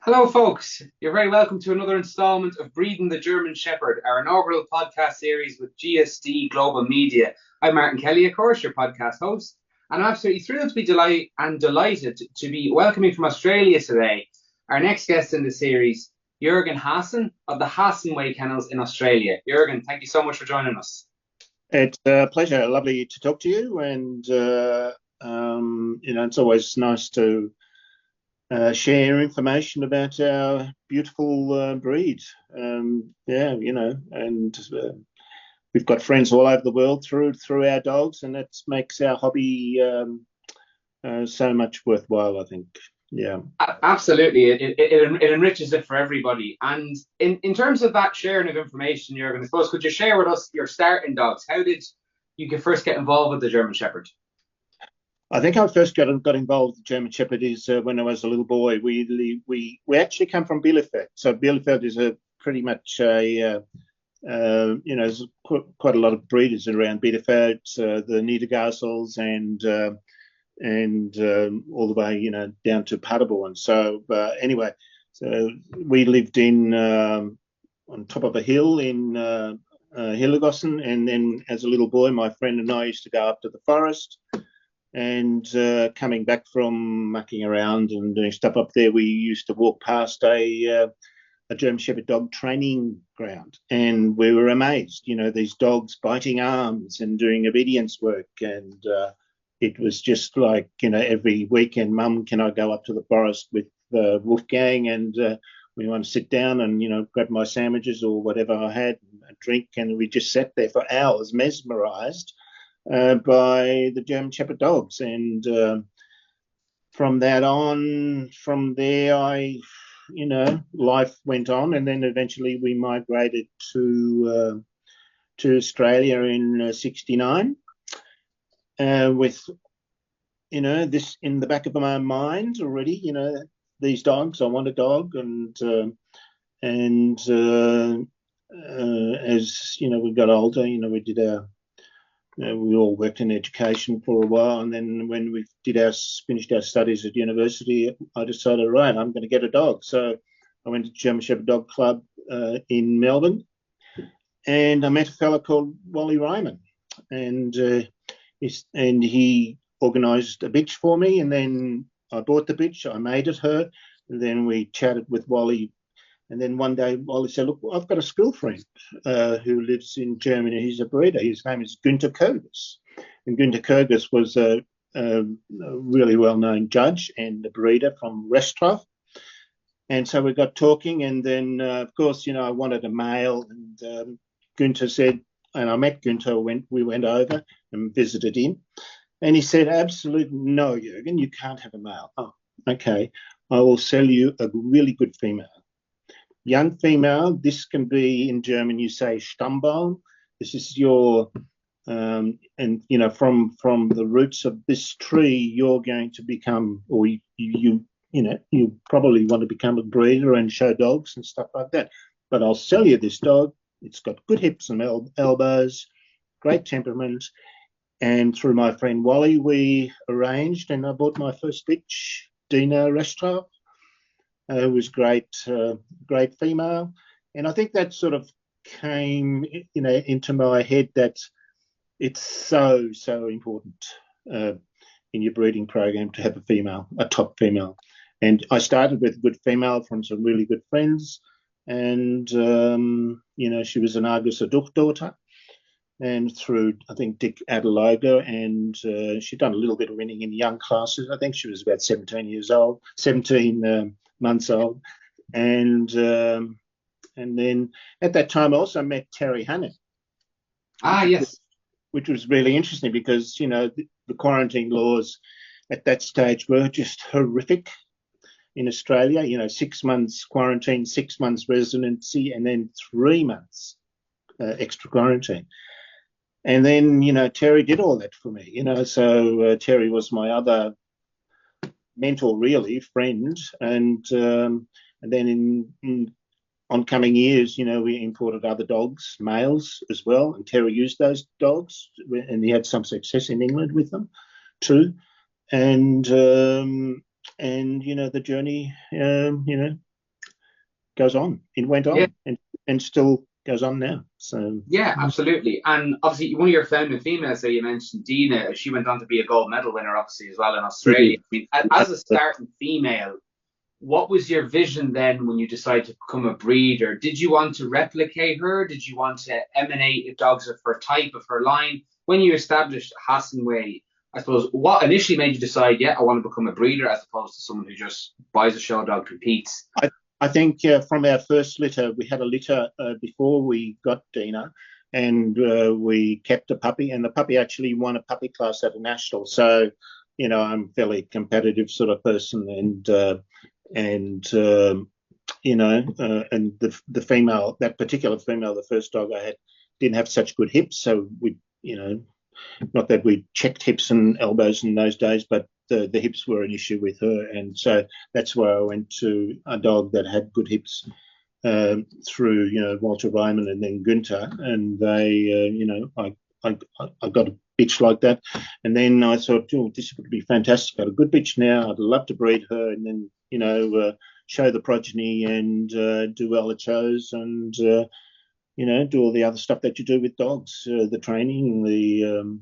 Hello, folks. You're very welcome to another installment of Breeding the German Shepherd, our inaugural podcast series with GSD Global Media. I'm Martin Kelly, of course, your podcast host, and I'm absolutely thrilled to be delighted to be welcoming from Australia today our next guest in the series, Jurgen Haase of the Hasen Way Kennels in Australia. Jurgen, thank you so much for joining us. It's a pleasure. Lovely to talk to you, and it's always nice to share information about our beautiful breed. We've got friends all over the world through our dogs, and that makes our hobby so much worthwhile, I think. Yeah. Absolutely. It enriches it for everybody. And in terms of that sharing of information, Jurgen, I suppose, could you share with us your starting dogs? How did you first get involved with the German Shepherd? I think I first got involved with German Shepherd is when I was a little boy. We actually come from Bielefeld, so Bielefeld is a pretty much there's quite a lot of breeders around Bielefeld, the Niedergassels and all the way down to Paderborn. So so we lived in on top of a hill in Hillergossen, and then as a little boy, my friend and I used to go up to the forest. And coming back from mucking around and doing stuff up there, we used to walk past a German Shepherd dog training ground, and we were amazed. These dogs biting arms and doing obedience work, and it was just like every weekend, Mum, can I go up to the forest with Wolfgang and we want to sit down and grab my sandwiches or whatever I had, a drink, and we just sat there for hours, mesmerised by the German Shepherd dogs. And from there, life went on, and then eventually we migrated to Australia in '69 with this in the back of my mind already. These dogs. I want a dog, and as we got older, we did our we all worked in education for a while, and then when we finished our studies at university, I decided, right, I'm going to get a dog. So I went to German Shepherd Dog Club in Melbourne, and I met a fellow called Wally Ryman, and he organised a bitch for me, and then I bought the bitch, I mated her, and then we chatted with Wally. And then one day, Wally said, look, I've got a school friend who lives in Germany. He's a breeder. His name is Günther Kogus. And Günther Kogus was a really well-known judge and a breeder from Restraff. And so we got talking. And then, of course, I wanted a male. And Günther said, and I met Günther, we went over and visited him. And he said, absolutely no, Jurgen, you can't have a male. Oh, okay. I will sell you a really good female. Young female, this can be, in German you say Stammbaum. This is your from the roots of this tree, you're going to become, or you probably want to become a breeder and show dogs and stuff like that. But I'll sell you this dog. It's got good hips and elbows, great temperament. And through my friend Wally, we arranged, and I bought my first bitch, Dina Restraff. Who was great female, and I think that sort of came, into my head that it's so important in your breeding program to have a top female. And I started with a good female from some really good friends, and she was an Argus Duch daughter, and through I think Dick Adaloga, and she'd done a little bit of winning in young classes. I think she was about 17 months old, and then at that time I also met Terry Hannon. Yes. Which was really interesting because the quarantine laws at that stage were just horrific in Australia. 6 months quarantine, 6 months residency, and then 3 months extra quarantine. And then Terry did all that for me. So Terry was my other mentor, really, friend, and then in oncoming years, we imported other dogs, males as well, and Terry used those dogs, and he had some success in England with them too. And the journey, goes on. It went Yeah, on and still goes on now. So yeah, absolutely. And obviously, one of your founding females there, you mentioned Dina. She went on to be a gold medal winner, obviously, as well in she Australia. did. I mean, as a starting female, what was your vision then when you decided to become a breeder? Did you want to replicate her? Did you want to emanate dogs of her type, of her line? When you established Hassan Way, I suppose, what initially made you decide, yeah, I want to become a breeder as opposed to someone who just buys a show dog, competes? I think from our first litter, we had a litter before we got Dina, and we kept a puppy, and the puppy actually won a puppy class at a national. So, I'm a fairly competitive sort of person, and the female, that particular female, the first dog I had, didn't have such good hips, so not that we checked hips and elbows in those days, but the hips were an issue with her, and so that's why I went to a dog that had good hips through Walter Ryman and then Günther, and they I got a bitch like that, and then I thought, oh, this would be fantastic. I got a good bitch now. I'd love to breed her, and then show the progeny and do well at shows and. Do all the other stuff that you do with dogs, the training, the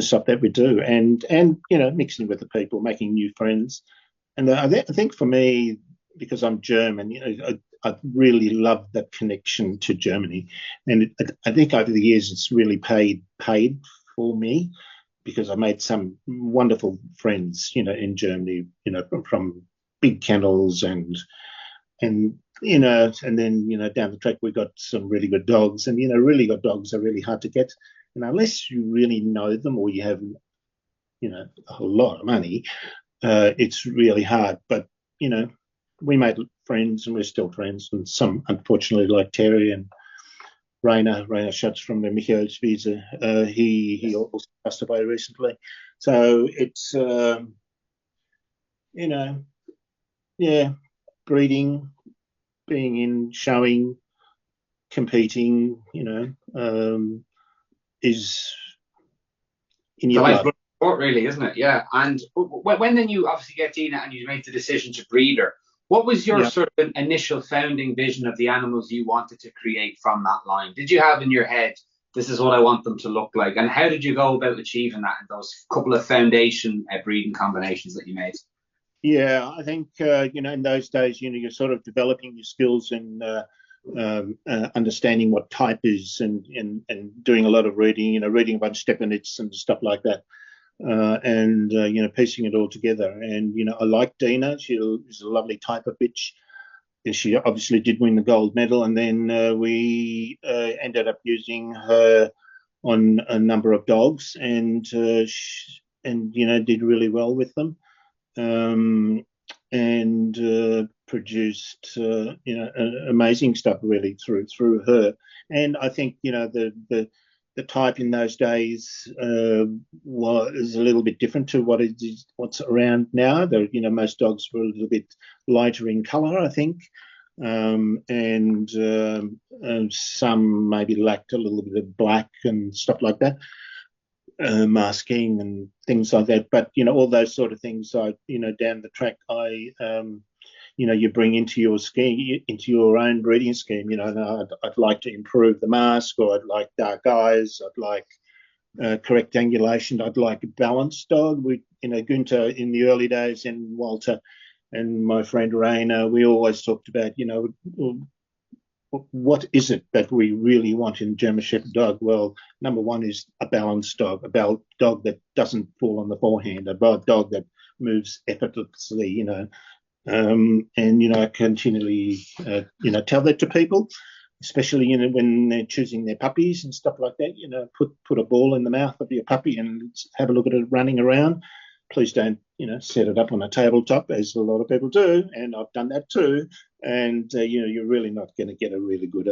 stuff that we do, and mixing with the people, making new friends. And I think for me, because I'm German, I really love that connection to Germany, and I think over the years it's really paid for me because I made some wonderful friends, in Germany, from big kennels and then down the track we got some really good dogs, and really good dogs are really hard to get, and unless you really know them or you have a whole lot of money, it's really hard. But we made friends and we're still friends, and some unfortunately like Terry and Rainer Schatz from the Michaelswiese, he also passed away recently, so it's yeah, breeding, being in, showing, competing, is in It's a your blood. lifeblood sport, really, isn't it? Yeah. And when then you obviously get Dina and you make the decision to breed her, what was your Yeah, sort of initial founding vision of the animals you wanted to create from that line? Did you have in your head, this is what I want them to look like? And how did you go about achieving that in those couple of foundation breeding combinations that you made? yeah. I think in those days, you're sort of developing your skills and understanding what type is, and doing a lot of reading, reading about Stepanitz and stuff like that. And piecing it all together. And I like Dina. She's a lovely type of bitch. She obviously did win the gold medal, and then we ended up using her on a number of dogs, and did really well with them, and produced amazing stuff really through her. And I think the type in those days was a little bit different to what's around now. Most dogs were a little bit lighter in colour, I think, and some maybe lacked a little bit of black and stuff like that, masking and things like that. But all those sort of things, down the track, you bring into your scheme, into your own breeding scheme. I'd like to improve the mask, or I'd like dark eyes, I'd like correct angulation, I'd like a balanced dog. Günther in the early days, and Walter and my friend Rainer, we always talked about, what is it that we really want in a German Shepherd dog? Well, number one is a balanced dog, dog that doesn't fall on the forehand, a dog that moves effortlessly, and I continually tell that to people, especially when they're choosing their puppies and stuff like that. Put a ball in the mouth of your puppy and have a look at it running around. Please don't set it up on a tabletop, as a lot of people do, and I've done that too. And you're really not going to get a really good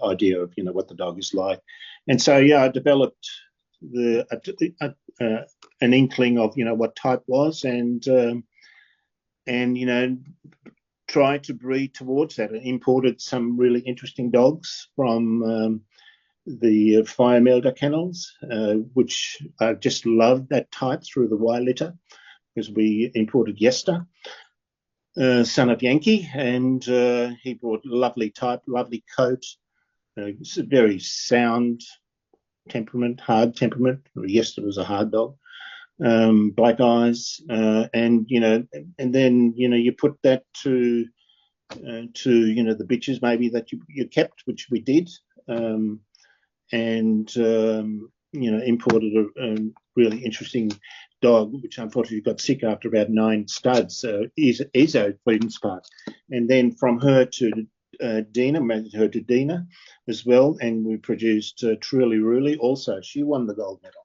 idea of what the dog is like. And so I developed an inkling of what type was, and tried to breed towards that, and imported some really interesting dogs from the Firemelder kennels, which I just loved that type through the Y litter, because we imported Yester. son of Yankee, and he brought lovely type, lovely coat, very sound temperament, hard temperament. Yes, it was a hard dog. Black eyes, and and then you put that to the bitches maybe that you kept, which we did, and imported a really interesting dog, which unfortunately got sick after about 9 studs. Izzo Queen's Park, and then from her to Dina, married her to Dina as well, and we produced Truly Ruly. Also, she won the gold medal.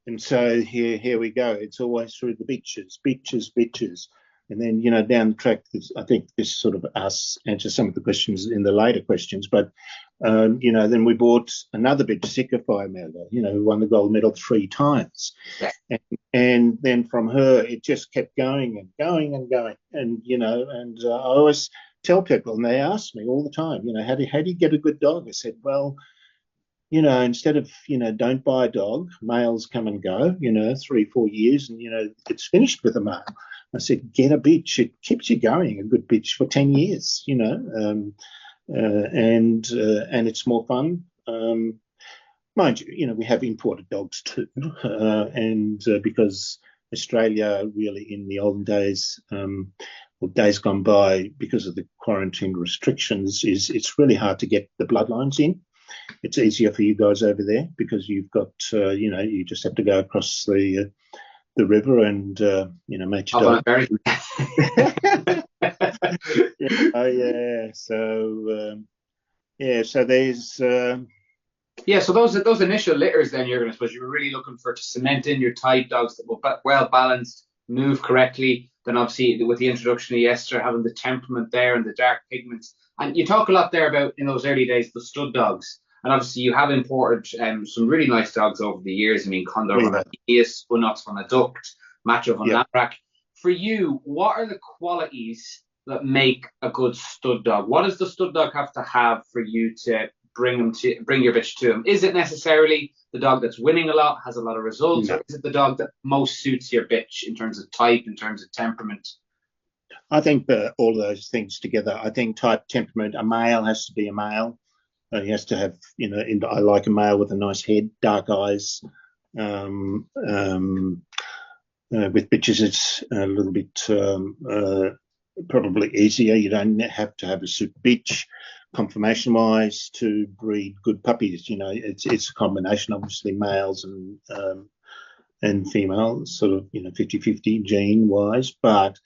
And so here we go. It's always through the bitches. And then, down the track, I think this sort of answers some of the questions in the later questions. But, then we bought another bitch, Sika Firemelder, who won the gold medal 3 times. Yeah. And then from her, it just kept going and going and going. And, I always tell people, and they ask me all the time, how do you get a good dog? I said, well, instead of, don't buy a dog, males come and go, 3-4 years, and, it's finished with a male. I said, get a bitch. It keeps you going, a good bitch, for 10 years, and it's more fun. Mind you, we have imported dogs too, and because Australia really in the olden days, or days gone by, because of the quarantine restrictions, it's really hard to get the bloodlines in. It's easier for you guys over there because you've got, you just have to go across the river and, make your dog. Yeah. So there's. So those initial litters, then you're going to suppose you were really looking for to cement in your type dogs that were well balanced, move correctly. Then obviously with the introduction of Yester, having the temperament there and the dark pigments. And you talk a lot there about, in those early days, the stud dogs. And obviously you have imported some really nice dogs over the years. I mean, Condor von Aeneas, Unox von Aduct, Macho von Lambrack. For you, what are the qualities that make a good stud dog? What does the stud dog have to have for you to bring your bitch to him? Is it necessarily the dog that's winning a lot, has a lot of results, or is it the dog that most suits your bitch in terms of type, in terms of temperament? I think all those things together. I think type, temperament, a male has to be a male. He has to have, I like a male with a nice head, dark eyes. With bitches, it's a little bit probably easier. You don't have to have a super bitch conformation-wise to breed good puppies. It's a combination, obviously, males and females, sort of 50-50 gene-wise. But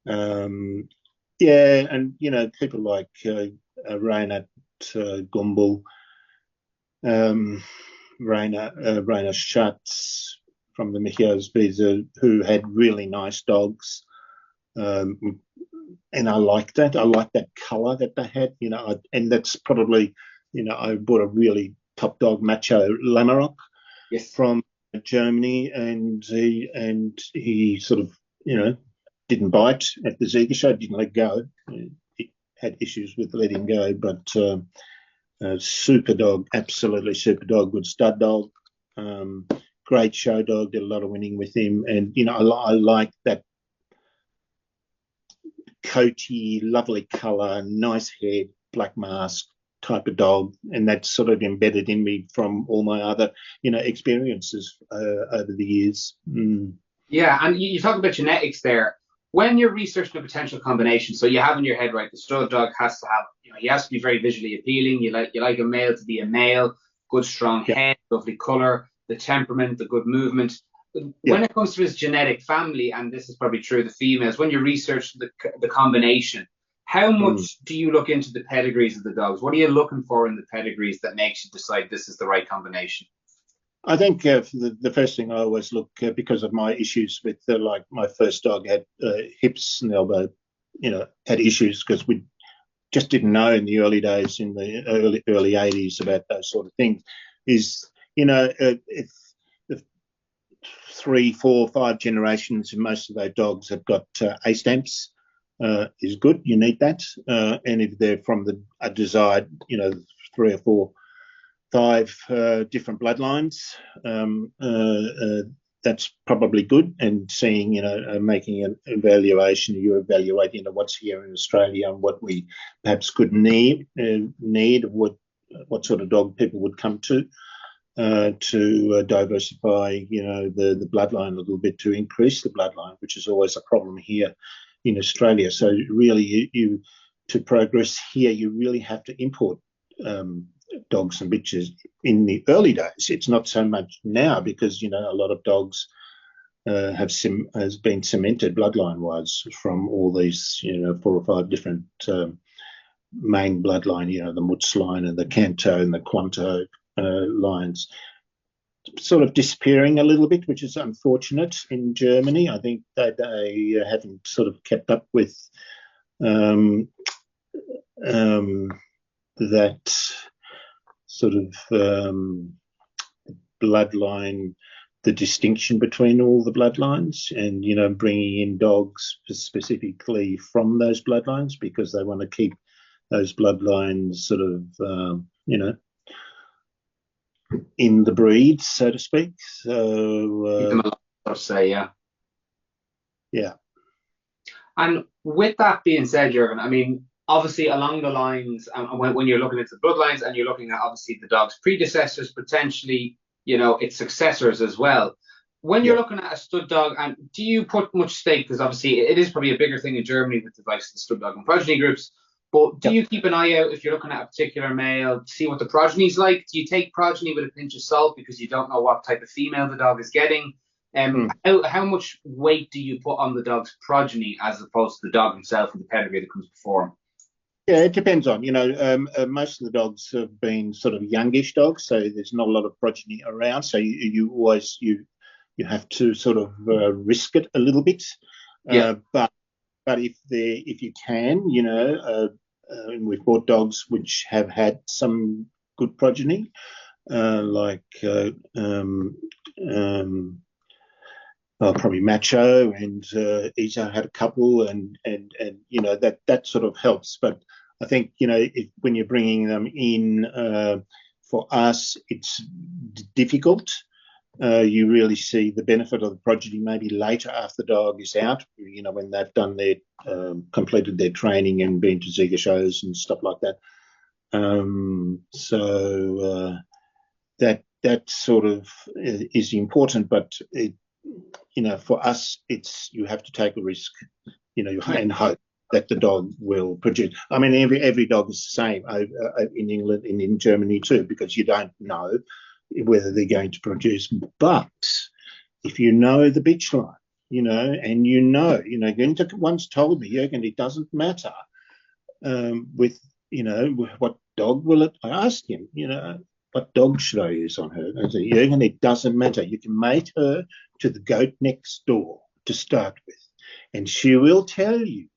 and people like Rainer Gumbel, Rainer Schatz from the Michaels Visa, who had really nice dogs. And I like that. I like that colour that they had, and that's probably, I bought a really top dog, Macho Lamarok, from Germany, and he sort of, didn't bite at the Ziga show, didn't let go. He had issues with letting go, but super dog, absolutely super dog, good stud dog, great show dog, did a lot of winning with him, and I like that coaty, lovely colour, nice head, black mask type of dog, and that's sort of embedded in me from all my other, experiences over the years. Yeah, and you talk about genetics there. When you're researching a potential combination, so you have in your head, right, the stud dog has to have, he has to be very visually appealing. You like a male to be a male, good strong head, lovely colour, the temperament, the good movement. When it comes to his genetic family, and this is probably true of the females, when you research the combination, how much do you look into the pedigrees of the dogs? What are you looking for in the pedigrees that makes you decide this is the right combination? I think the first thing I always look, because of my issues with, like my first dog had hips and elbow, had issues because we just didn't know in the early days, in the early 80s, about those sort of things, is, if 3, 4, 5 generations, and most of those dogs have got A stamps, is good. You need that. And if they're from a desired, 3 or 4, 5 different bloodlines, that's probably good. And seeing, making an evaluation, you evaluate, what's here in Australia and what we perhaps could need, what sort of dog people would come to diversify, the bloodline a little bit, to increase the bloodline, which is always a problem here in Australia. So really, you to progress here, you really have to import dogs and bitches. In the early days, it's not so much now, because a lot of dogs has been cemented bloodline wise from all these 4 or 5 different main bloodline, the Mutz line and the Canto and the Quanto lines, sort of disappearing a little bit, which is unfortunate in Germany. I think that they haven't sort of kept up with that sort of bloodline, the distinction between all the bloodlines, and bringing in dogs specifically from those bloodlines, because they want to keep those bloodlines sort of in the breed, so to speak. So Keep them alive, I'll say, yeah. Yeah. And with that being said, Jurgen, I mean, obviously along the lines, when you're looking into the bloodlines and you're looking at obviously the dog's predecessors, potentially, its successors as well. When you're looking at a stud dog, and do you put much stake, because obviously it is probably a bigger thing in Germany with the likes of the stud dog and progeny groups, but do you keep an eye out if you're looking at a particular male to see what the progeny's like? Do you take progeny with a pinch of salt because you don't know what type of female the dog is getting? How much weight do you put on the dog's progeny as opposed to the dog himself and the pedigree that comes before him? Yeah, it depends on, most of the dogs have been sort of youngish dogs, so there's not a lot of progeny around. So you always have to sort of risk it a little bit. But if you can, and we've bought dogs which have had some good progeny, like probably Macho and Ito had a couple, and that sort of helps. But I think when you're bringing them in, for us, it's difficult. You really see the benefit of the progeny maybe later, after the dog is out, when they've done their completed their training and been to Ziga shows and stuff like that. So that sort of is important, but for us, it's, you have to take a risk, and hope that the dog will produce. I mean, every dog is the same in England and in Germany too, because you don't know whether they're going to produce. But if you know the bitch line, and Günther once told me, Jurgen, it doesn't matter with what dog will it. I asked him, what dog should I use on her? I said, Jurgen, it doesn't matter. You can mate her to the goat next door to start with, and she will tell you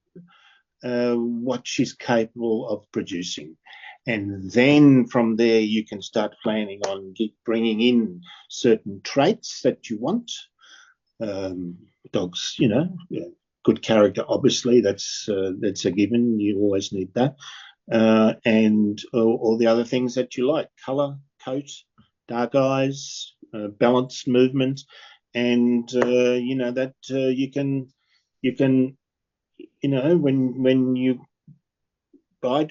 what she's capable of producing. And then from there, you can start planning on bringing in certain traits that you want. Dogs, good character, obviously, that's a given. You always need that. And all the other things that you like: colour, coat, dark eyes, balanced movement, and that you can when you buy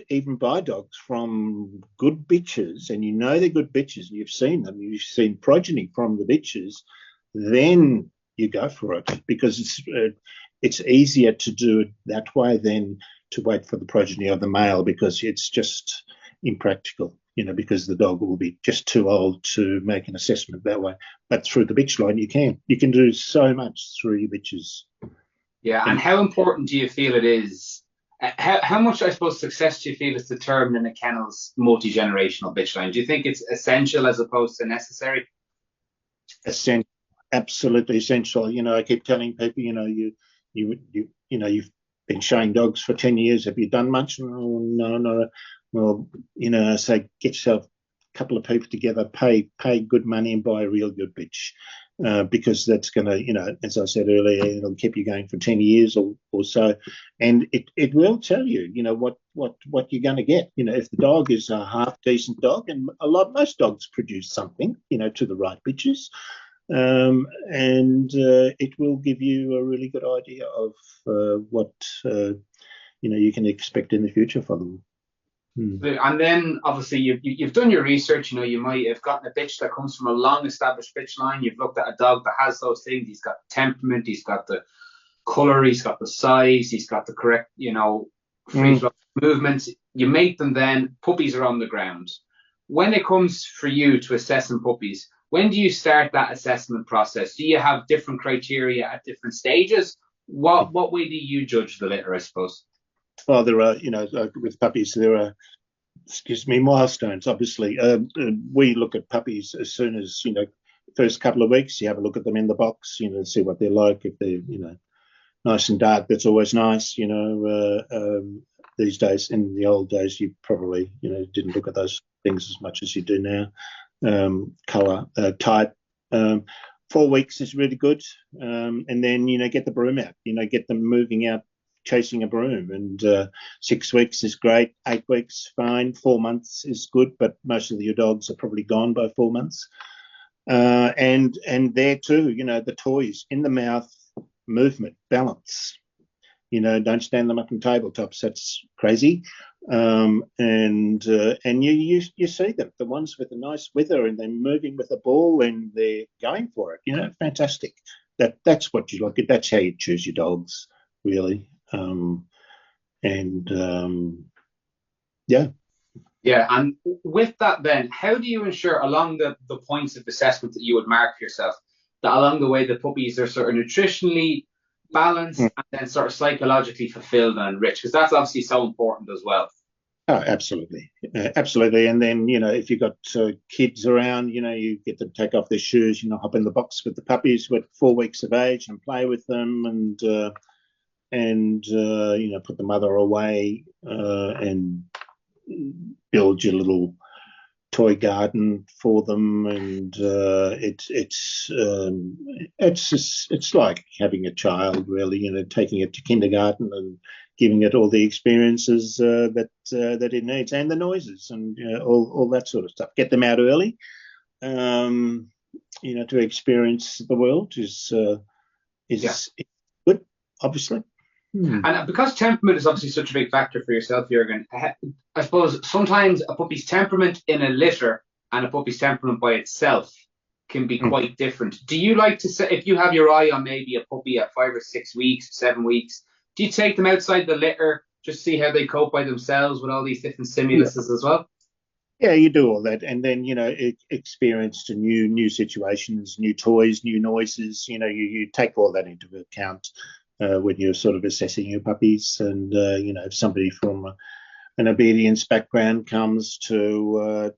dogs from good bitches, and they're good bitches, and you've seen them, you've seen progeny from the bitches, then you go for it, because it's easier to do it that way than to wait for the progeny of the male, because it's just impractical, because the dog will be just too old to make an assessment that way. But through the bitch line, you can do so much through your bitches. Yeah, and how important do you feel it is? How much, I suppose, success do you feel is determined in a kennel's multi-generational bitch line? Do you think it's essential as opposed to necessary? Essential, absolutely essential. I keep telling people, you've been showing dogs for 10 years. Have you done much? Oh, no. Well, say get yourself a couple of people together, pay good money, and buy a real good bitch. Because that's going to, as I said earlier, it'll keep you going for 10 years or so. And it will tell you, what you're going to get. If the dog is a half decent dog, and most dogs produce something, to the right bitches, and it will give you a really good idea of what you can expect in the future for them. And then obviously you've done your research. You might have gotten a bitch that comes from a long established bitch line. You've looked at a dog that has those things. He's got temperament. He's got the color. He's got the size. He's got the correct free flow movements. You make them. Then puppies are on the ground. When it comes for you to assessing puppies, when do you start that assessment process? Do you have different criteria at different stages? What way do you judge the litter, I suppose? Well, there are, with puppies, there are, milestones, obviously. We look at puppies as soon as, first couple of weeks, you have a look at them in the box, see what they're like. If they're, nice and dark, that's always nice. These days, in the old days, you probably, didn't look at those things as much as you do now. Colour, type. 4 weeks is really good. And then, get the broom out, get them moving out, chasing a broom. And 6 weeks is great. 8 weeks, fine. 4 months is good, but most of your dogs are probably gone by 4 months. And there too, the toys in the mouth, movement, balance. Don't stand them up on tabletops. That's crazy. And you see them, the ones with a nice wither, and they're moving with the ball and they're going for it. Fantastic. That's what you look at. That's how you choose your dogs, really. Yeah. Yeah, and with that then, how do you ensure along the points of assessment that you would mark for yourself, that along the way the puppies are sort of nutritionally balanced and then sort of psychologically fulfilled and rich? Because that's obviously so important as well. Oh, absolutely. Absolutely. And then, if you've got kids around, you get them to take off their shoes, hop in the box with the puppies with 4 weeks of age and play with them and put the mother away and build your little toy garden for them, and it's like having a child, really. Taking it to kindergarten and giving it all the experiences that it needs, and the noises and all that sort of stuff. Get them out early, to experience the world is good, obviously. And because temperament is obviously such a big factor for yourself, Jurgen, I suppose sometimes a puppy's temperament in a litter and a puppy's temperament by itself can be quite different. Do you like to say, if you have your eye on maybe a puppy at 5 or 6 weeks, 7 weeks, do you take them outside the litter, just see how they cope by themselves with all these different stimuluses as well? Yeah, you do all that, and then experience to new situations, new toys, new noises. You take all that into account when you're sort of assessing your puppies. And if somebody from an obedience background comes to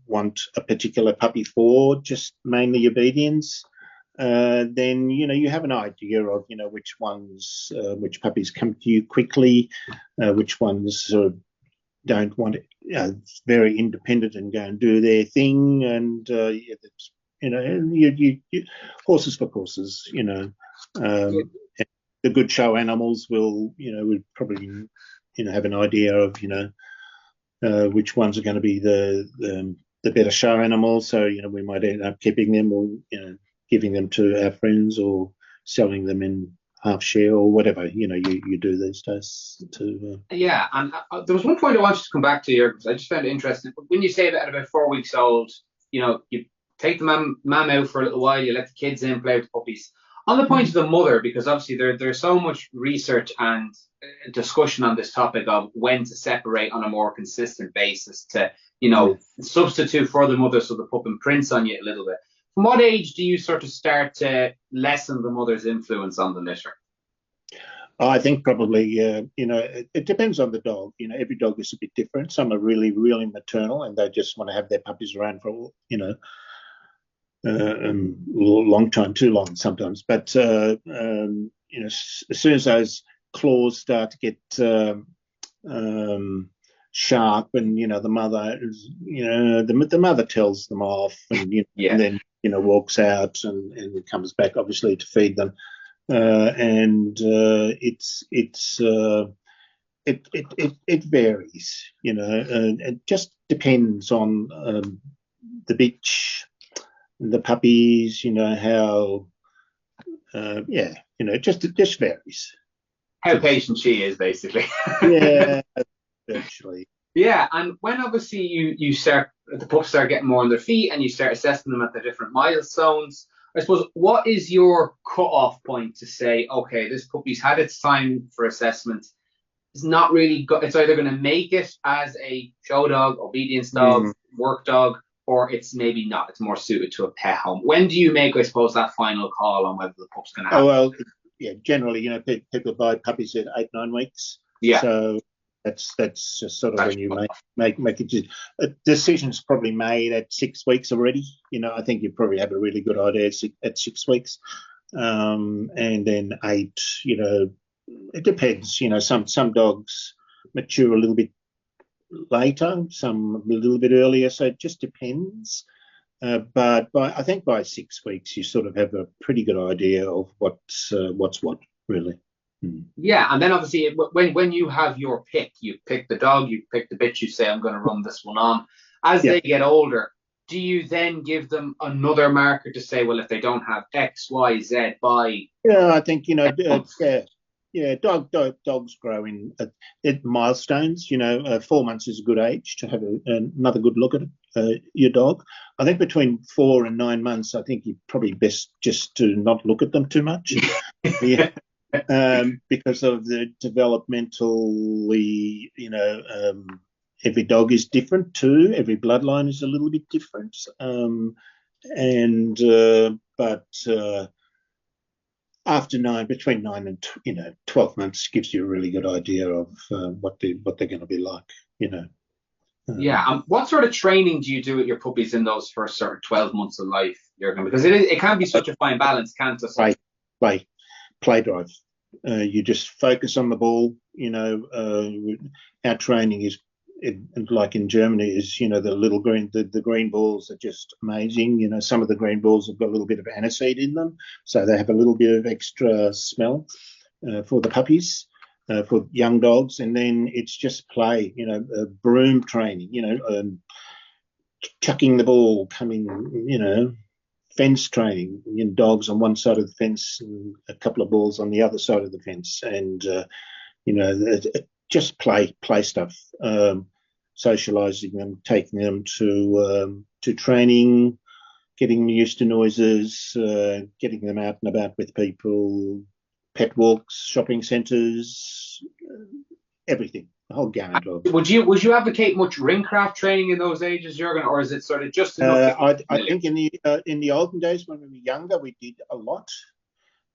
want a particular puppy for just mainly obedience, then you have an idea of which puppies come to you quickly, which ones sort of don't want it, very independent and go and do their thing, and you horses for courses. The good show animals will probably have an idea of which ones are going to be the better show animals. So we might end up keeping them, or giving them to our friends, or selling them in half share, or whatever you do these days. Yeah, and there was one point I wanted to come back to here, because I just found it interesting. When you say that at about 4 weeks old, you take the mum out for a little while, you let the kids in, play with the puppies. On the point of the mother, because obviously there's so much research and discussion on this topic of when to separate on a more consistent basis to, substitute for the mother so the pup imprints on you a little bit. From what age do you sort of start to lessen the mother's influence on the litter? I think probably, it depends on the dog. Every dog is a bit different. Some are really, really maternal, and they just want to have their puppies around for, a long time, too long sometimes. But as soon as those claws start to get sharp, and the mother is, the mother tells them off, and and then walks out and comes back, obviously, to feed them, and it varies, and it just depends on the bitch. the puppies, how, just varies. How patient she is, basically. Yeah, virtually. Yeah, and when obviously you start the pups start getting more on their feet and you start assessing them at the different milestones, I suppose what is your cut-off point to say, okay, this puppy's had its time for assessment. It's not really it's either going to make it as a show dog, obedience dog, Mm. work dog, or it's maybe not. It's more suited to a pet home. When do you make, I suppose, that final call on whether the pup's going to Oh have? well, yeah. Generally, people buy puppies at 8-9 weeks, Yeah, so that's just sort of that's when you make a decision's probably made at 6 weeks already. I think you probably have a really good idea at 6 weeks, and then 8. It depends. Some dogs mature a little bit later, some a little bit earlier, so it just depends. But I think by 6 weeks, you sort of have a pretty good idea of what's what, really. Yeah, and then obviously when you have your pick, you pick the dog, you pick the bitch, you say I'm going to run this one on. As Yeah, they get older, do you then give them another marker to say, well, if they don't have X, Y, Z by yeah. I think X months? yeah. Dogs grow at milestones. 4 months is a good age to have another good look at your dog. I think between 4 and 9 months, I think you probably best just to not look at them too much. Yeah. Because of the developmentally, every dog is different too. Every bloodline is a little bit different. But after between 9 and 12 months, gives you a really good idea of what they're going to be like. You know. Yeah. What sort of training do you do with your puppies in those first sort of 12 months of life, Jurgen? Because it can be such a fine balance, can't it? Play drive. You just focus on the ball. Our training is, like in Germany, is the little the green balls are just amazing. Some of the green balls have got a little bit of aniseed in them, so they have a little bit of extra smell for the puppies. For young dogs, and then it's just play, broom training, chucking the ball, coming, fence training, dogs on one side of the fence and a couple of balls on the other side of the fence, and just play stuff, socializing them, taking them to training, getting them used to noises, getting them out and about with people, pet walks, shopping centres, everything, the whole gamut of. Would you advocate much ring craft training in those ages, Jurgen, or is it sort of just enough to get I familiar? think in the olden days when we were younger, we did a lot.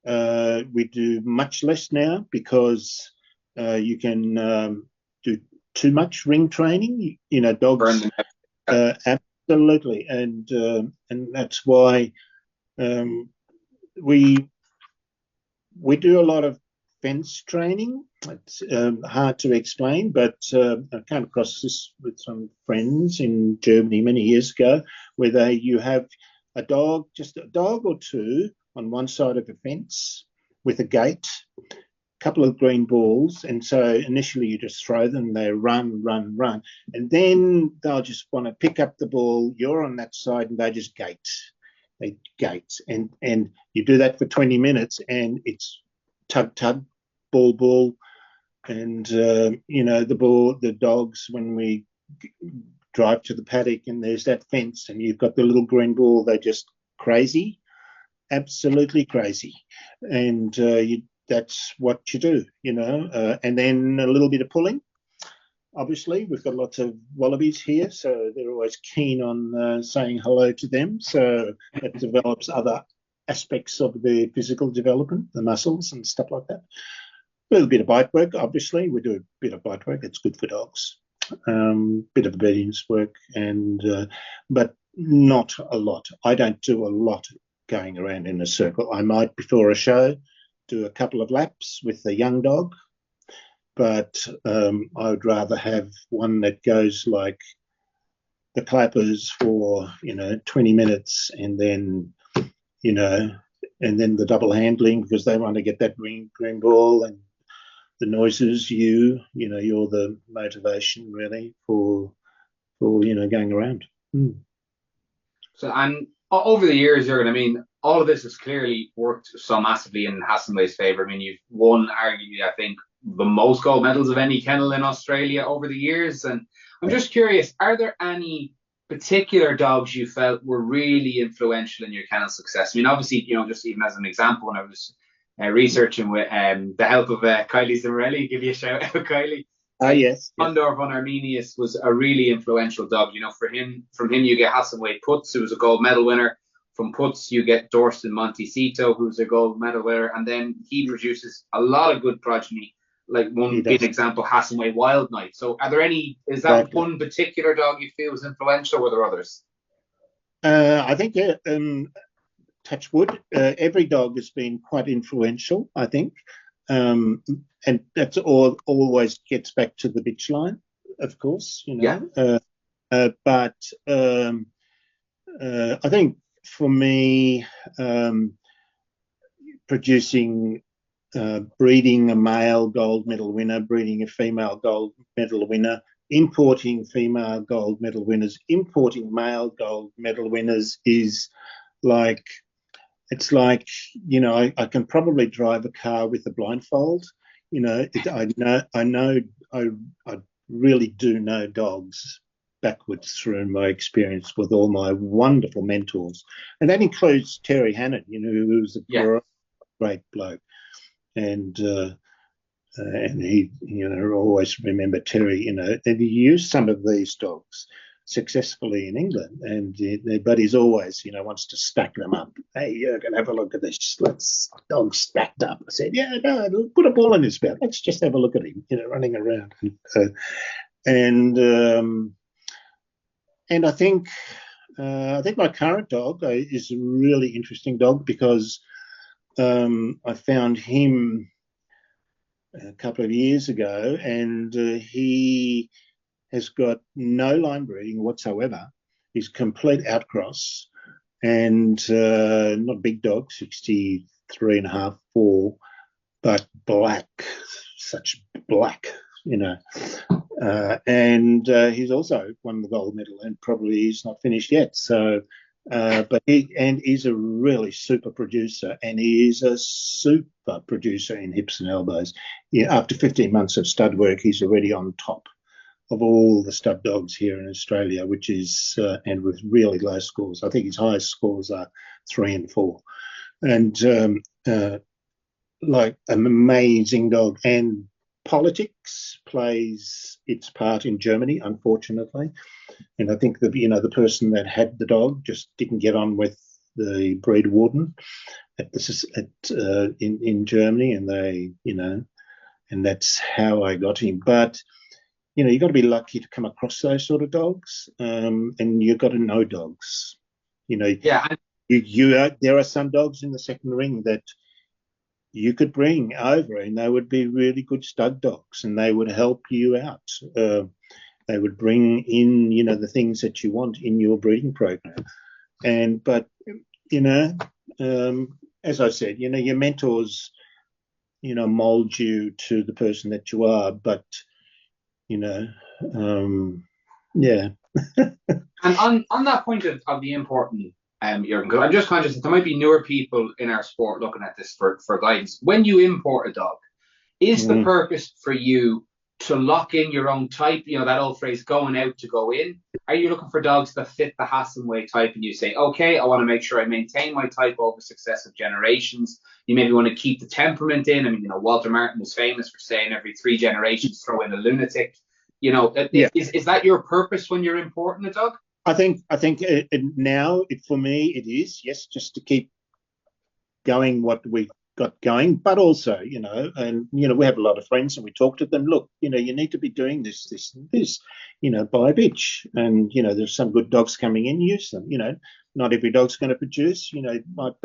We do much less now because you can do too much ring training. Burn Dogs, them out? absolutely, and that's why we do a lot of fence training. It's hard to explain, but I came across this with some friends in Germany many years ago, where you have just a dog or two on one side of the fence with a gate, a couple of green balls, and so initially you just throw them, they run, and then they'll just want to pick up the ball. You're on that side, and they just gate. They gate, and you do that for 20 minutes, and it's tug, ball, and the dogs, when we drive to the paddock and there's that fence and you've got the little green ball, they're just crazy, absolutely crazy, and that's what you do, and then a little bit of pulling. Obviously, we've got lots of wallabies here, so they're always keen on saying hello to them, so it develops other aspects of their physical development, the muscles and stuff like that. A little bit of bite work, obviously. We do a bit of bite work. It's good for dogs. Bit of obedience work, but not a lot. I don't do a lot going around in a circle. I might, before a show, do a couple of laps with the young dog, but I would rather have one that goes like the clappers for 20 minutes, and then the double handling, because they want to get that green ball, and the noises, you're the motivation really for going around. So, and Over the years, Jurgen, I mean, all of this has clearly worked so massively in Hassanway's favour. I mean, you've won, arguably, I think, the most gold medals of any kennel in Australia over the years. And I'm just curious, are there any particular dogs you felt were really influential in your kennel success? I mean, obviously, just even as an example, when I was researching with the help of Kylie Zimmerelli, give you a shout out, Kylie. Yes, yes. Condor von Arminius was a really influential dog. From him you get Hassanway Putz, who was a gold medal winner. From Putz you get Dorsten Montecito, who's a gold medal winner, and then he produces a lot of good progeny. Like one big example, Hassanway Wild Knight. So, is that exactly one particular dog you feel was influential, or were there others? I think, touch wood, every dog has been quite influential, I think. And that's always gets back to the bitch line, of course, Yeah. But I think for me, breeding a male gold medal winner, breeding a female gold medal winner, importing female gold medal winners, importing male gold medal winners is like, it's like, I can probably drive a car with a blindfold. I really do know dogs backwards through my experience with all my wonderful mentors. And that includes Terry Hannon, who's a great bloke. And he, always remember Terry, and he used some of these dogs successfully in England, but he's always, wants to stack them up. Hey, you're going to have a look at this. Let's dog stacked up. I said, yeah, no, put a ball in his mouth. Let's just have a look at him, running around. And I think my current dog is a really interesting dog because I found him a couple of years ago, and he has got no line breeding whatsoever. He's complete outcross, and not a big dog, 63 and a half, 4, but black, such black, and he's also won the gold medal, and probably he's not finished yet. So, but he's a really super producer, and he is a super producer in hips and elbows. After 15 months of stud work, he's already on top of all the stud dogs here in Australia, which is and with really low scores. I think his highest scores are 3 and 4, and like an amazing dog. And politics plays its part in Germany, unfortunately. And I think the person that had the dog just didn't get on with the breed warden in Germany, and they, and that's how I got him. But you've got to be lucky to come across those sort of dogs, and you've got to know dogs. Yeah. There are some dogs in the second ring that you could bring over, and they would be really good stud dogs, and they would help you out. They would bring in, the things that you want in your breeding program. But as I said, your mentors, mold you to the person that you are. But yeah. And on that point of the important, Jurgen, because I'm just conscious that there might be newer people in our sport looking at this for guidance. When you import a dog, is the purpose for you to lock in your own type? That old phrase, going out to go in. Are you looking for dogs that fit the Hassanway type, and you say, okay, I want to make sure I maintain my type over successive generations? You maybe want to keep the temperament in. I mean, Walter Martin was famous for saying every 3 generations throw in a lunatic. Is that your purpose when you're importing a dog? I think now, for me, it is, yes, just to keep going what we've got going, but also, and, we have a lot of friends, and we talk to them, look, you need to be doing this, buy a bitch. And, there's some good dogs coming in, use them. Not every dog's going to produce, they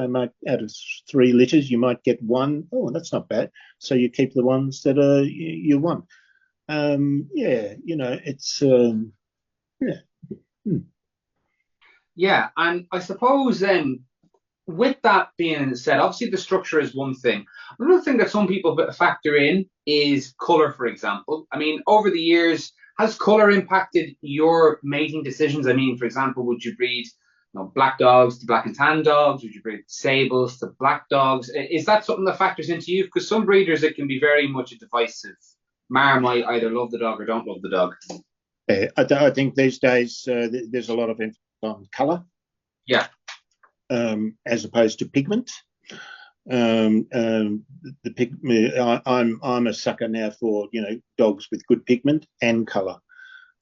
might, out of 3 litters, you might get 1. Oh, that's not bad. So you keep the ones that you want. It's, yeah. Yeah, and I suppose then, with that being said, obviously the structure is one thing. Another thing that some people factor in is colour, for example. I mean, over the years, has colour impacted your mating decisions? I mean, for example, would you breed black dogs to black and tan dogs? Would you breed sables to black dogs? Is that something that factors into you? Because some breeders, it can be very much a divisive. Might either love the dog or don't love the dog. I think these days there's a lot of emphasis on colour, Yeah, as opposed to pigment. I'm a sucker now for dogs with good pigment and colour.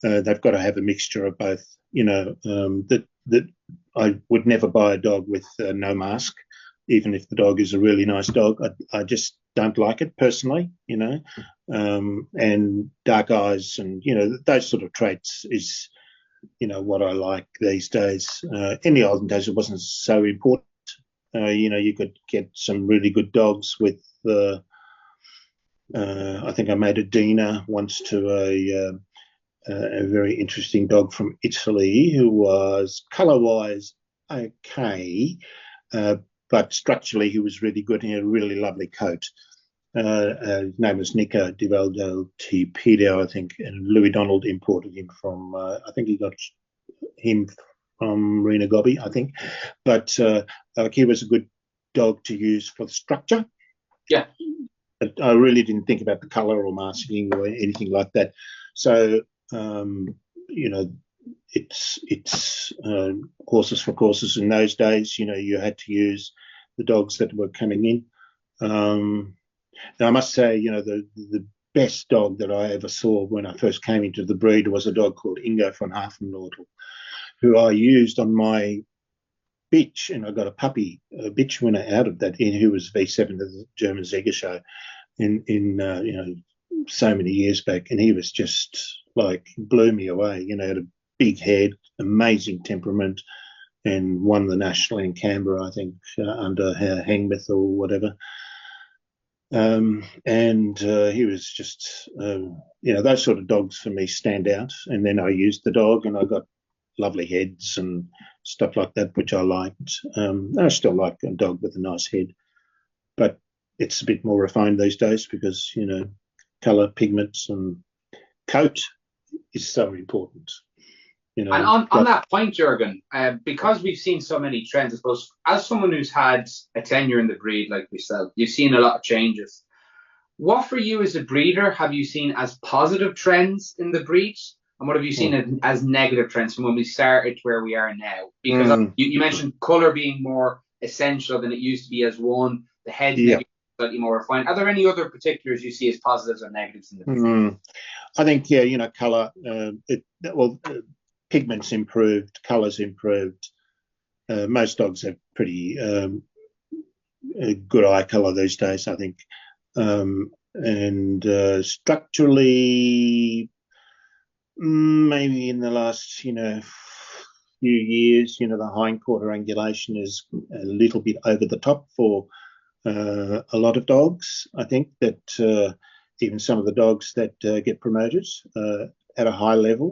They've got to have a mixture of both. That I would never buy a dog with no mask, even if the dog is a really nice dog. I just don't like it personally. And dark eyes and those sort of traits is what I like these days. In the olden days, it wasn't so important. You could get some really good dogs with. I think I made a Dina once to a very interesting dog from Italy who was colour-wise okay, but structurally he was really good. He had a really lovely coat. His name was Nico Di Valdo Tipido, I think, and Louis Donald imported him from. I think he got him from Rena Gobby, I think, but he was a good dog to use for the structure. Yeah. But I really didn't think about the colour or masking or anything like that. So it's horses for courses. In those days, you had to use the dogs that were coming in. Now I must say, the best dog that I ever saw when I first came into the breed was a dog called Ingo von Hafenlortel, who I used on my bitch, and I got a bitch winner out of that, who was V7 of the German Zeger show in so many years back, and he was just blew me away. Had a big head, amazing temperament, and won the national in Canberra, I think, under Hangmouth or whatever. And he was just, those sort of dogs for me stand out. And then I used the dog, and I got lovely heads and stuff like that, which I liked. I still like a dog with a nice head, but it's a bit more refined these days because, colour, pigments, and coat is so important. And on that point, Jurgen, because we've seen so many trends, I suppose, as someone who's had a tenure in the breed like yourself, you've seen a lot of changes. What for you as a breeder have you seen as positive trends in the breed? And what have you seen as negative trends from when we started to where we are now? Because you mentioned colour being more essential than it used to be as one, the head maybe slightly more refined. Are there any other particulars you see as positives or negatives in the breed? I think, colour, pigments improved, colours improved. Most dogs have pretty good eye colour these days, I think. And structurally, maybe in the last, few years, the hindquarter angulation is a little bit over the top for a lot of dogs. I think that even some of the dogs that get promoted at a high level,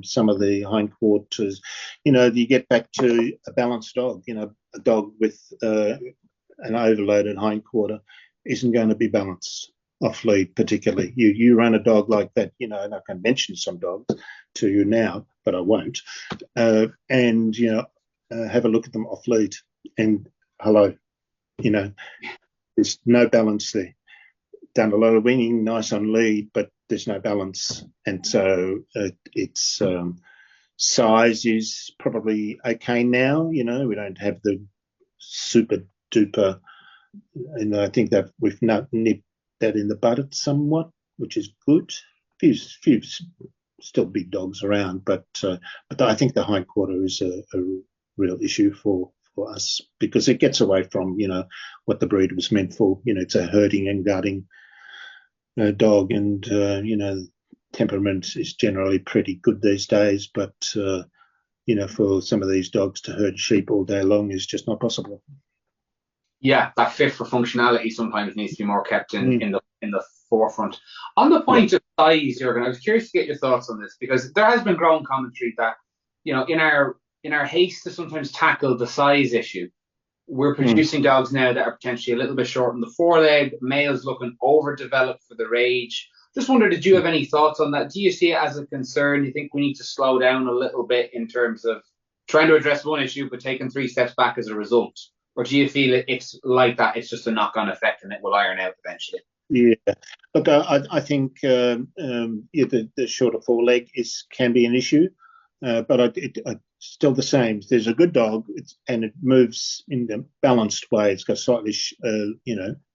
some of the hindquarters, you get back to a balanced dog. A dog with an overloaded hindquarter isn't going to be balanced off lead, particularly. You run a dog like that, and I can mention some dogs to you now, but I won't. And have a look at them off lead, and hello, there's no balance there. Done a lot of winging, nice on lead, but there's no balance, and so its size is probably okay now. We don't have the super duper, and I think that we've nipped that in the bud somewhat, which is good. Few still big dogs around, but I think the hindquarter is a real issue for us because it gets away from what the breed was meant for. It's a herding and guarding dog, and temperament is generally pretty good these days, but for some of these dogs to herd sheep all day long is just not possible. Yeah, that fit for functionality sometimes needs to be more kept in the forefront. On the point of size, Jurgen, I was curious to get your thoughts on this because there has been growing commentary that in our haste to sometimes tackle the size issue, we're producing dogs now that are potentially a little bit short in the foreleg, males looking overdeveloped for their age. Just wondered, did you have any thoughts on that? Do you see it as a concern? Do you think we need to slow down a little bit in terms of trying to address one issue but taking 3 steps back as a result? Or do you feel it's like that? It's just a knock-on effect and it will iron out eventually? Yeah, look, I think yeah, the shorter foreleg can be an issue, but still the same. There's a good dog, and it moves in a balanced way. It's got slightly,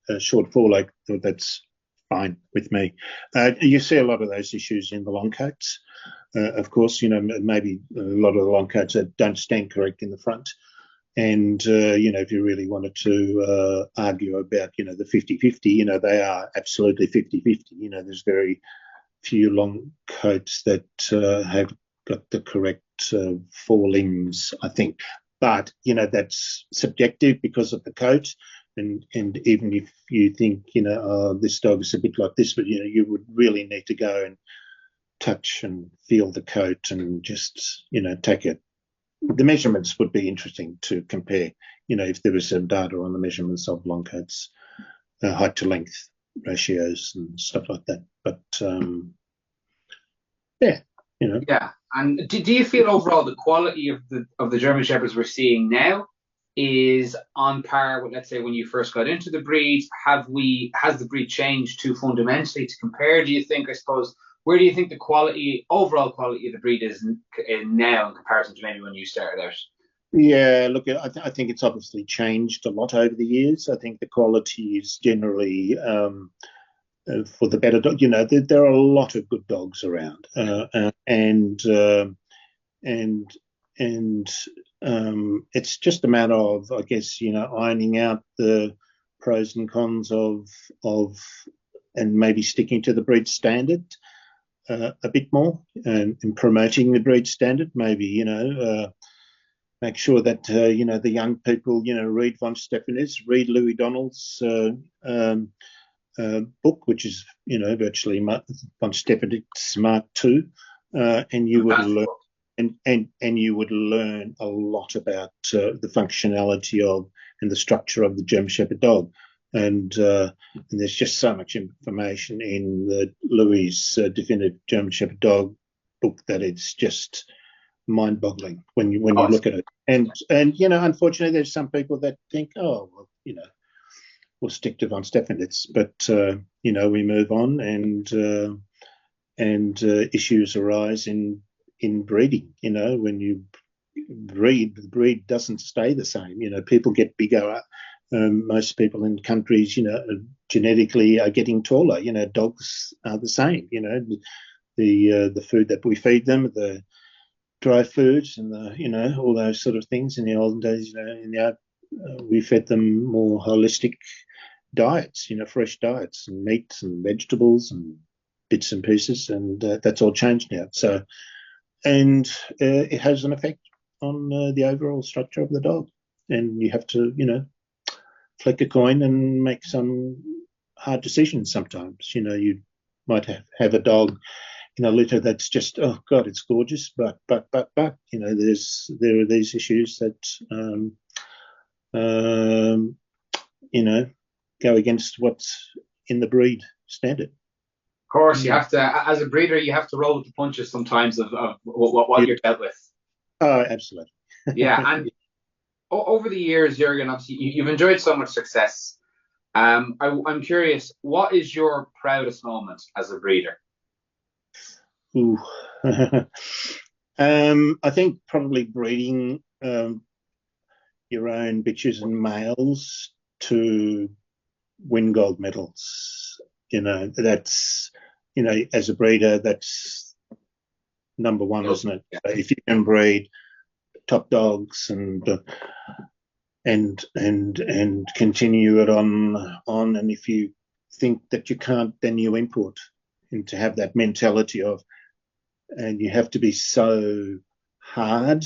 a short foreleg. So that's fine with me. You see a lot of those issues in the long coats. Of course, maybe a lot of the long coats that don't stand correct in the front. And, if you really wanted to argue about, the 50-50, they are absolutely 50-50. There's very few long coats that have got the correct forelimbs, I think. But, that's subjective because of the coat. And even if you think, this dog is a bit like this, but, you would really need to go and touch and feel the coat and just, take it. The measurements would be interesting to compare, if there was some data on the measurements of long coats, height to length ratios and stuff like that. But yeah. Yeah. And do you feel overall the quality of the German Shepherds we're seeing now is on par with, let's say, when you first got into the breed? Has the breed changed too fundamentally to compare? Do you think, I suppose, where do you think the overall quality of the breed is now in comparison to maybe when you started out? Yeah, look, I think it's obviously changed a lot over the years. I think the quality is generally for the better dog. There are a lot of good dogs around, and it's just a matter of, I guess, ironing out the pros and cons of and maybe sticking to the breed standard a bit more and promoting the breed standard. Maybe make sure that the young people read von Stephaner's, read Louis Donald's book, which is virtually von Stephaner's Mark II, and you would learn. And you would learn a lot about the functionality of and the structure of the German Shepherd dog. And there's just so much information in the Louis' definitive German Shepherd dog book that it's just mind-boggling when you look at it. And unfortunately, there's some people that think, oh, well, we'll stick to von Stephanitz, but we move on, and issues arise in breeding. When you breed, the breed doesn't stay the same. People get bigger. Most people in countries, genetically are getting taller. Dogs are the same. The food that we feed them, the dry foods, and all those sort of things. In the olden days, we fed them more holistic diets, fresh diets and meats and vegetables and bits and pieces, and that's all changed now. So, and it has an effect on the overall structure of the dog, and you have to, flick a coin and make some hard decisions sometimes. You might have a dog in a litter that's just, oh God, it's gorgeous, but there are these issues that go against what's in the breed standard. Of course, you have to, as a breeder, you have to roll with the punches sometimes of what you're dealt with. Oh, absolutely. Yeah, and over the years, Jurgen, obviously you've enjoyed so much success. I'm curious, what is your proudest moment as a breeder? Ooh. I think probably breeding your own bitches and males to win gold medals. That's, as a breeder, that's number one, isn't it? Yeah. If you can breed top dogs and continue it on, and if you think that you can't, then you import, and to have that mentality of, and you have to be so hard,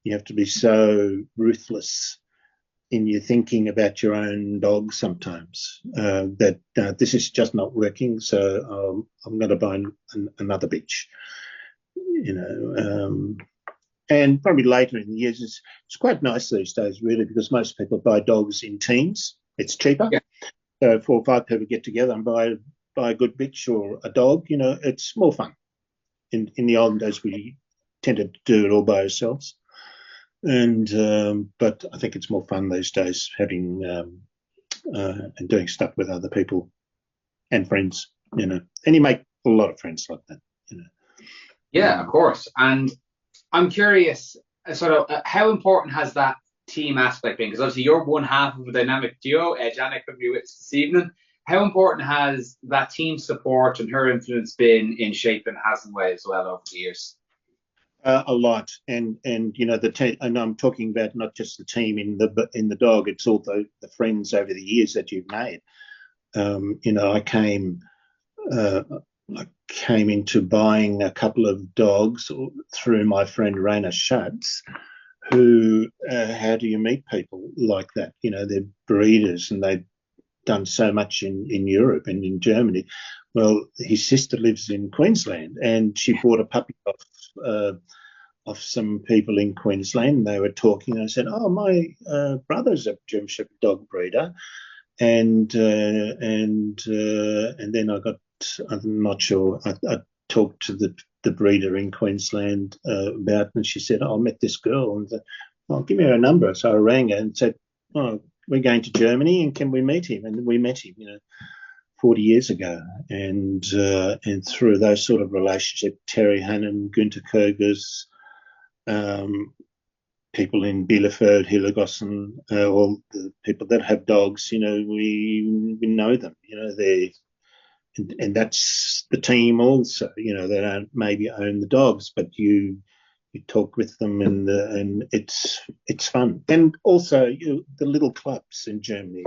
you have to be so ruthless in your thinking about your own dog sometimes, that this is just not working, so I'm going to buy another bitch, and probably later in the years, it's quite nice these days, really, because most people buy dogs in teams. It's cheaper. Yeah. So 4 or 5 people get together and buy a good bitch or a dog. It's more fun. In the olden days, we tended to do it all by ourselves. And but I think it's more fun these days having and doing stuff with other people and friends, and you make a lot of friends like that. Yeah, of course. And I'm curious, how important has that team aspect been? Because obviously you're one half of a dynamic duo. Janet could be with us this evening. How important has that team support and her influence been in shaping Hassan Way as well over the years? A lot, and the team, and I'm talking about not just the team in the dog. It's also the friends over the years that you've made. I came into buying a couple of dogs through my friend Raina Schutz, who how do you meet people like that? They're breeders and they've done so much in Europe and in Germany. Well, his sister lives in Queensland, and she bought a puppy off some people in Queensland. They were talking, and I said, "Oh, my brother's a German Shepherd dog breeder," and then I'm not sure. I talked to the breeder in Queensland about it, and she said, "Oh, I met this girl," and said, "Oh, give me her number." So I rang her and said, "Oh, we're going to Germany, and can we meet him?" And we met him, 40 years ago, and through those sort of relationships, Terry Hannon, Günter Kogas, people in Bielefeld, Hillergossen, all the people that have dogs, we know them, and that's the team also. They don't maybe own the dogs, but you talk with them, and it's fun. And also the little clubs in Germany,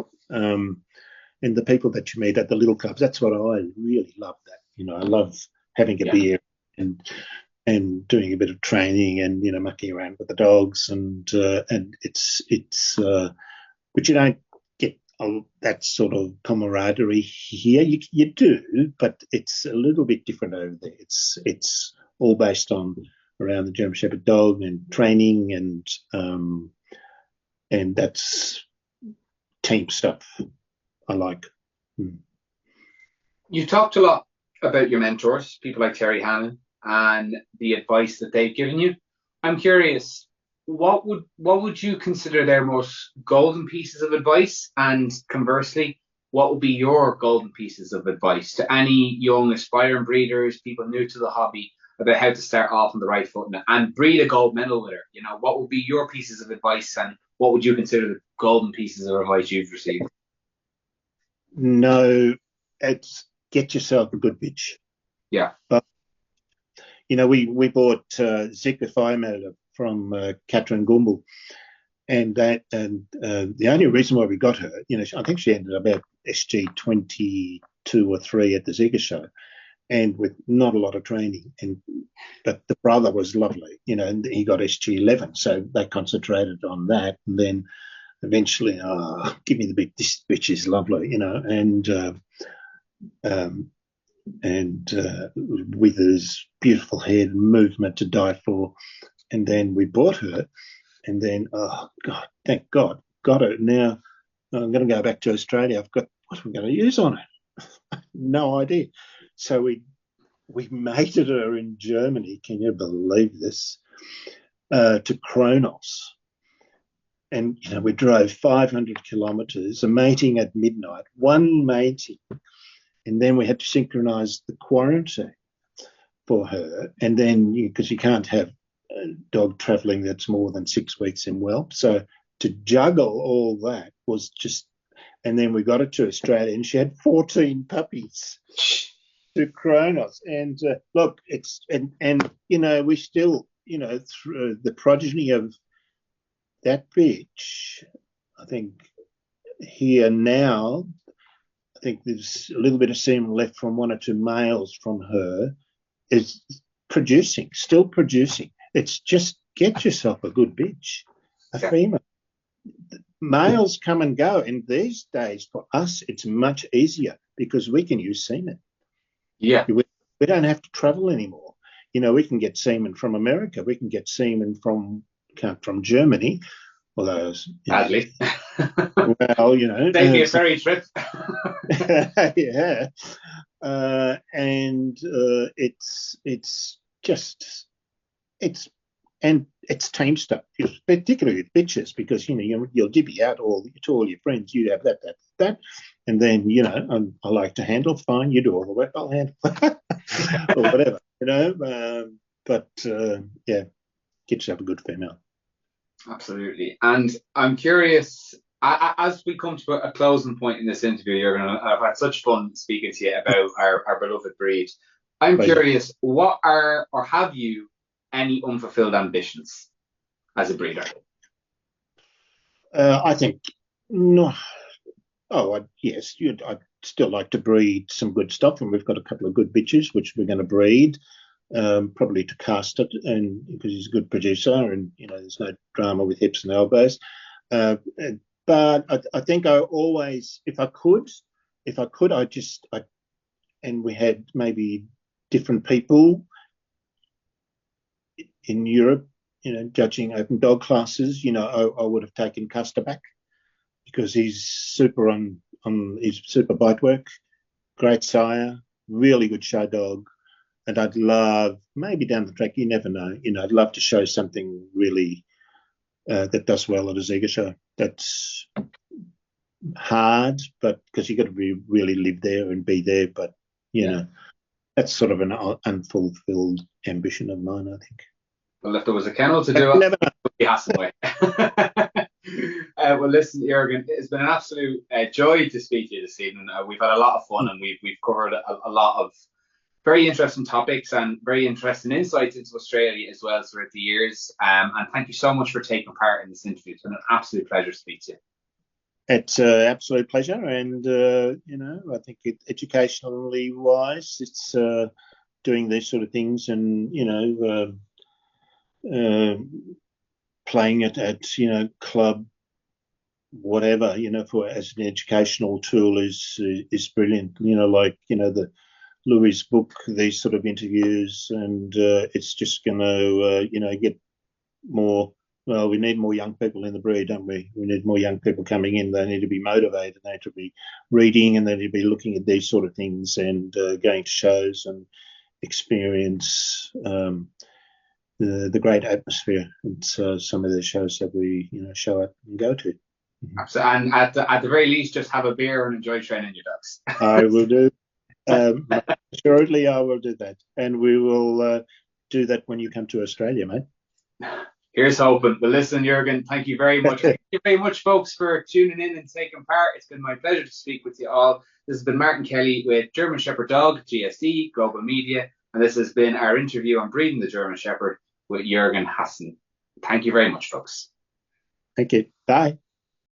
and the people that you meet at the little clubs. That's what I really love. That I love having a beer and doing a bit of training and mucking around with the dogs, and it's but you don't get that sort of camaraderie here. You do, but it's a little bit different over there. It's all based on around the German Shepherd dog and training, and that's team stuff I like. You've talked a lot about your mentors, people like Terry Hannon, and the advice that they've given you. I'm curious, what would you consider their most golden pieces of advice? And conversely, what would be your golden pieces of advice to any young aspiring breeders, people new to the hobby, about how to start off on the right foot and breed a gold medal winner? What would be your pieces of advice, and what would you consider the golden pieces of advice you've received? No, it's get yourself a good bitch. Yeah. We bought Zika Fire Motor from Katrin Gumbel, and the only reason why we got her, I think she ended up at SG 22 or 3 at the Zika show, and with not a lot of training. But the brother was lovely, and he got SG 11, so they concentrated on that, and then eventually, give me the bit. This bitch is lovely, and with his beautiful hair and movement to die for. And then we bought her, and then, oh God, thank God, got it. Now I'm going to go back to Australia. I've got what we're going to use on it. No idea. So we mated her in Germany. Can you believe this? To Kronos. And we drove 500 kilometres, a mating at midnight, one mating, and then we had to synchronise the quarantine for her. And then, because you can't have a dog travelling that's more than 6 weeks in whelp, so to juggle all that was just. And then we got her to Australia, and she had 14 puppies to Kronos. And look, it's and we still through the progeny of that bitch, I think here now, I think there's a little bit of semen left from 1 or 2 males from her, is still producing. It's just get yourself a good bitch, a female. Males come and go, and these days for us it's much easier because we can use semen. Yeah. We don't have to travel anymore. We can get semen from America. We can get semen from Germany. Although, badly. Well, Take me a ferry trip. Yeah, and it's and it's team stuff, particularly with bitches, because you'll divvy out to all your friends. You have that, and then I like to handle. Fine, you do all the work. I'll handle or whatever. Yeah, kids have a good female. Absolutely. And I'm curious, as we come to a closing point in this interview, Jurgen, I've had such fun speaking to you about our beloved breed. I'm Pleasure. curious, what are, or have you any unfulfilled ambitions as a breeder? I think no. Yes, I'd still like to breed some good stuff, and we've got a couple of good bitches which we're going to breed. Probably to cast it, and because he's a good producer, and there's no drama with hips and elbows. But I think I always, if I could, and we had maybe different people in Europe, judging open dog classes, I would have taken Custer back, because he's super on his super bite work, great sire, really good show dog. And I'd love, maybe down the track, you never know, I'd love to show something really that does well at a Ziga show. That's hard, but because you've got to really live there and be there. But, that's sort of an unfulfilled ambition of mine, I think. Well, if there was a kennel to do it, it would be Haase way. Well, listen, Jurgen, it's been an absolute joy to speak to you this evening. We've had a lot of fun, and we've covered a lot of very interesting topics and very interesting insights into Australia as well throughout the years. And thank you so much for taking part in this interview. It's been an absolute pleasure to speak to you. It's an absolute pleasure, and I think educationally wise, it's doing these sort of things, and playing it at club, whatever, for as an educational tool is brilliant. The Louis' book, these sort of interviews, and it's just going to get more. Well, we need more young people in the breed, don't we? We need more young people coming in. They need to be motivated. They need to be reading, and they need to be looking at these sort of things, and going to shows and experience the great atmosphere at some of the shows that we show up and go to. Absolutely. And at the very least, just have a beer and enjoy training your dogs. I will do. Assuredly, I will do that, and we will do that when you come to Australia, mate. Here's hoping. Well, listen, Jurgen, thank you very much. Thank you very much, folks, for tuning in and taking part. It's been my pleasure to speak with you all. This has been Martin Kelly with German Shepherd Dog, GSD, Global Media, and this has been our interview on breeding the German Shepherd with Jurgen Haase. Thank you very much, folks. Thank you. Bye.